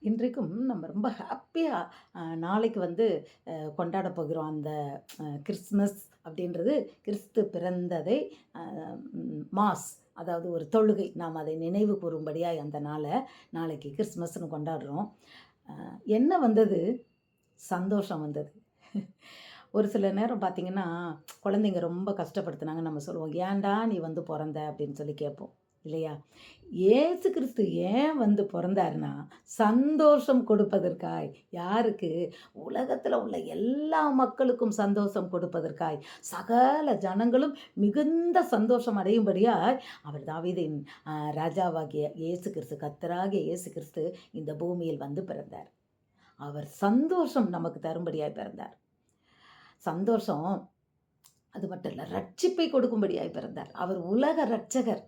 இன்றைக்கும் நம்ம ரொம்ப ஹாப்பியாக நாளைக்கு கொண்டாட போகிறோம். அந்த கிறிஸ்மஸ் அப்படின்றது கிறிஸ்து பிறந்ததை மாஸ், அதாவது ஒரு தொழுகை. நாம் அதை நினைவு கூறும்படியாக அந்த நாளைக்கு கிறிஸ்மஸ்னு கொண்டாடுறோம். என்ன வந்தது? சந்தோஷம் வந்தது. ஒரு சில நேரம் பார்த்திங்கன்னா, குழந்தைங்க ரொம்ப கஷ்டப்படுத்துனாங்க. நம்ம சொல்லுவோம், ஏன்டா நீ பிறந்த அப்படின்னு சொல்லி கேட்போம் இல்லையா? இயேசு கிறிஸ்து ஏன் பிறந்தாருன்னா, சந்தோஷம் கொடுப்பதற்காய். யாருக்கு? உலகத்தில் உள்ள எல்லா மக்களுக்கும் சந்தோஷம் கொடுப்பதற்காய், சகல ஜனங்களும் மிகுந்த சந்தோஷம் அடையும்படியாய் அவர் தாவீதின் ராஜாவாகிய இயேசு கிறிஸ்து, கர்த்தராகிய இயேசு கிறிஸ்து இந்த பூமியில் பிறந்தார். அவர் சந்தோஷம் நமக்கு தரும்படியாய் பிறந்தார். சந்தோஷம் அது மட்டும் இல்லை, ரட்சிப்பை கொடுக்கும்படியாய் பிறந்தார். அவர் உலக ரட்சகர்.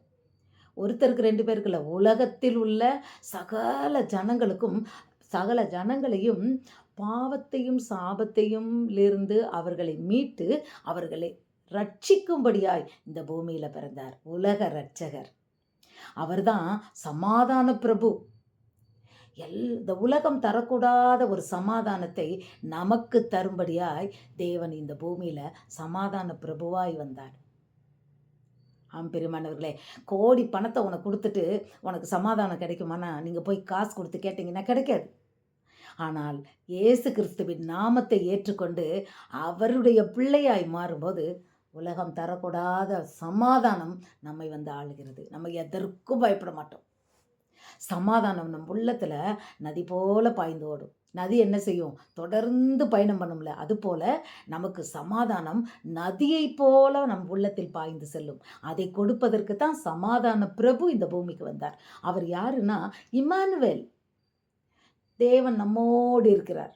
ஒருத்தருக்கு 2 பேருக்கு இல்லை, உலகத்தில் உள்ள சகல ஜனங்களுக்கும், சகல ஜனங்களையும் பாவத்தையும் சாபத்தையும் இருந்து அவர்களை மீட்டு அவர்களை ரட்சிக்கும்படியாய் இந்த பூமியில் பிறந்தார். உலக ரட்சகர் அவர்தான். சமாதான பிரபு. இந்த உலகம் தரக்கூடாத ஒரு சமாதானத்தை நமக்கு தரும்படியாய் தேவன் இந்த பூமியில் சமாதான பிரபுவாய் வந்தார். பிரியமானவர்களே, கோடி பணத்தை உனக்கு கொடுத்துட்டு உனக்கு சமாதானம் கிடைக்குமானா, நீங்கள் போய் காசு கொடுத்து கேட்டிங்கன்னா கிடைக்காது. ஆனால் இயேசு கிறிஸ்துவின் நாமத்தை ஏற்றுக்கொண்டு அவருடைய பிள்ளையாய் மாறும்போது உலகம் தரக்கூடாத சமாதானம் நம்மை ஆளுகிறது. நம்ம எதற்கும் பயப்பட மாட்டோம். சமாதானம் நம் உள்ளத்தில் நதி போல பாய்ந்து ஓடும். நதி என்ன செய்யும்? தொடர்ந்து பயணம் பண்ணும்ல, அதுபோல நமக்கு சமாதானம் நதியை போல நம் உள்ளத்தில் பாய்ந்து செல்லும். அதை கொடுப்பதற்கு தான் சமாதான பிரபு இந்த பூமிக்கு வந்தார். அவர் யாருன்னா, இம்மானுவேல். தேவன் நம்மோடு இருக்கிறார்.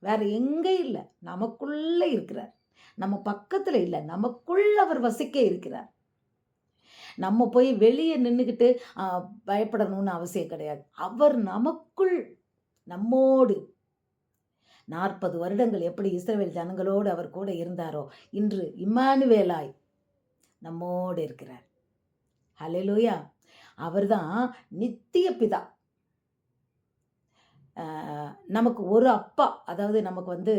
வேற எங்கே இல்லை, நமக்குள்ள இருக்கிறார். நம்ம பக்கத்தில் இல்லை, நமக்குள்ள அவர் வசிக்க இருக்கிறார். நம்ம போய் வெளியே நின்றுக்கிட்டு பயப்படணும்னு அவசியம் கிடையாது. அவர் நமக்குள், நம்மோடு 40 வருடங்கள் எப்படி இஸ்ரவேல் ஜனங்களோடு அவர் கூட இருந்தாரோ, இன்று இம்மானுவேலாய் நம்மோடு இருக்கிறார். ஹல்லேலூயா. அவர்தான் நித்திய பிதா. நமக்கு ஒரு அப்பா, அதாவது நமக்கு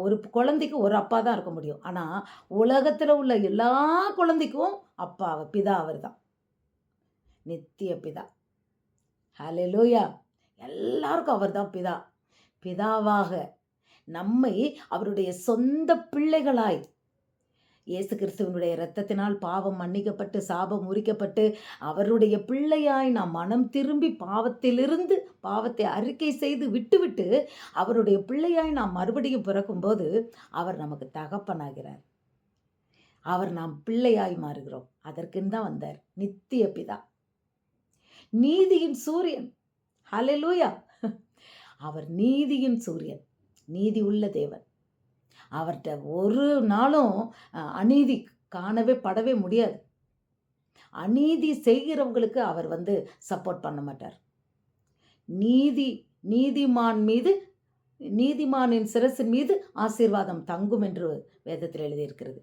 ஒரு குழந்தைக்கு ஒரு அப்பா தான் இருக்க முடியும். ஆனால் உலகத்தில் உள்ள எல்லா குழந்தைக்கும் அப்பா, பிதா அவர் தான். நித்திய பிதா. ஹல்லேலூயா. எல்லாருக்கும் அவர் தான் பிதா. பிதாவாக நம்மை அவருடைய சொந்த பிள்ளைகளாய், இயேசு கிறிஸ்துவனுடைய இரத்தத்தினால் பாவம் மன்னிக்கப்பட்டு சாபம் முறிக்கப்பட்டு அவருடைய பிள்ளையாய் நாம் மனம் திரும்பி பாவத்திலிருந்து பாவத்தை அறிக்கை செய்து விட்டுவிட்டு அவருடைய பிள்ளையாய் நாம் மறுபடியும் பிறக்கும்போது அவர் நமக்கு தகப்பனாகிறார். அவர் நாம் பிள்ளையாய் மாறுகிறோம். அதற்குன்னு தான் வந்தார். நித்திய பிதா, நீதியின் சூரியன். ஹல்லேலூயா. அவர் நீதியின் சூரியன், நீதி உள்ள தேவன். அவர்கிட்ட ஒரு நாளும் அநீதி காணவே படவே முடியாது. அநீதி செய்கிறவங்களுக்கு அவர் சப்போர்ட் பண்ண மாட்டார். நீதிமான் மீது, நீதிமானின் சிரசின் மீது ஆசீர்வாதம் தங்கும் என்று வேதத்தில் எழுதியிருக்கிறது.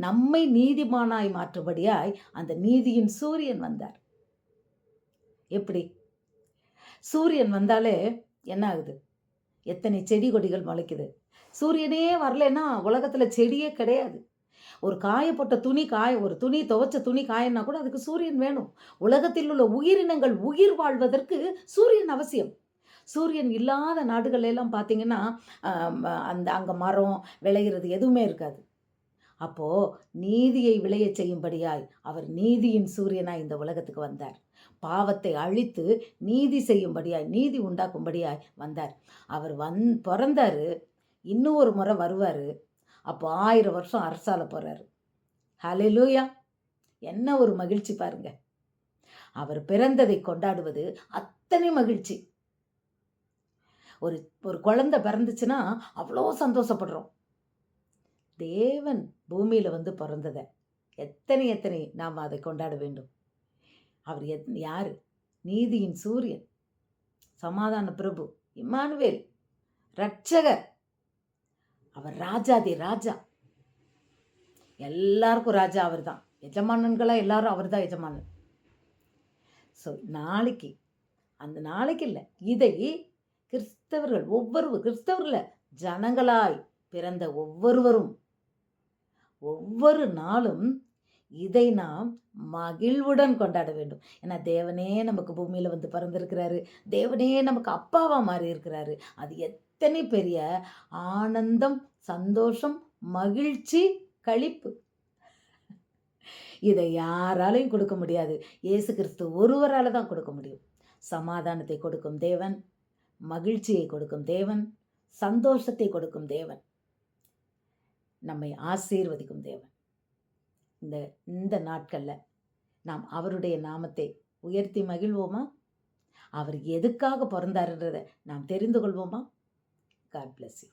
நம்மை நீதிமானாய் மாற்றும்படியாய் அந்த நீதியின் சூரியன் வந்தார். எப்படி? சூரியன் வந்தாலே என்ன ஆகுது? எத்தனை செடி கொடிகள் முளைக்குது. சூரியனே வரலைன்னா உலகத்தில் செடியே கிடையாது. ஒரு காயப்பட்ட துணி ஒரு துணி துவைச்ச துணி காயன்னா கூட அதுக்கு சூரியன் வேணும். உலகத்தில் உள்ள உயிரினங்கள் உயிர் வாழ்வதற்கு சூரியன் அவசியம். சூரியன் இல்லாத நாடுகள் எல்லாம் பார்த்தீங்கன்னா அங்கே மரம் விளைகிறது எதுவுமே இருக்காது. அப்போது நீதியை விளைய செய்யும்படியாய் அவர் நீதியின் சூரியனாய் இந்த உலகத்துக்கு வந்தார். பாவத்தை அழித்து நீதி செய்யும்படியாய், நீதி உண்டாக்கும்படியாய் வந்தார். அவர் பிறந்தார். இன்னும் ஒரு முறை வருவார். அப்போ 1000 வருஷம் அரசால போகிறாரு. ஹல்லேலூயா. என்ன ஒரு மகிழ்ச்சி பாருங்க. அவர் பிறந்ததை கொண்டாடுவது அத்தனை மகிழ்ச்சி. ஒரு குழந்தை பிறந்துச்சுன்னா அவ்வளோ சந்தோஷப்படுறோம். தேவன் பூமியில் பிறந்ததை எத்தனை நாம் அதை கொண்டாட வேண்டும். அவர் யார்? நீதியின் சூரியன், சமாதான பிரபு, இம்மானுவேல், ரட்சகர். அவர் ராஜாதி ராஜா. எல்லாருக்கும் ராஜா அவர் தான். எஜமானன்களாக எல்லாரும் அவர் தான் எஜமானன். ஸோ நாளைக்கு, அந்த நாளைக்கு இல்லை, இதை கிறிஸ்தவர்கள ஜனங்களாய் பிறந்த ஒவ்வொருவரும் ஒவ்வொரு நாளும் இதை நாம் மகிழ்வுடன் கொண்டாட வேண்டும். ஏன்னா தேவனே நமக்கு பூமியில வந்து பிறந்திருக்கிறாரு. தேவனே நமக்கு அப்பாவா மாறி இருக்கிறாரு. அது எத்தனை பெரிய ஆனந்தம், சந்தோஷம், மகிழ்ச்சி, களிப்பு. இதை யாராலையும் கொடுக்க முடியாது. இயேசு கிறிஸ்து ஒருவரால தான் கொடுக்க முடியும். சமாதானத்தை கொடுக்கும் தேவன், மகிழ்ச்சியை கொடுக்கும் தேவன், சந்தோஷத்தை கொடுக்கும் தேவன், நம்மை ஆசீர்வதிக்கும் தேவன். இந்த இந்த நாட்கள்ல நாம் அவருடைய நாமத்தை உயர்த்தி மகிழ்வோமா? அவர் எதுக்காக பிறந்தாருன்றத நாம் தெரிந்து கொள்வோமா? God bless you.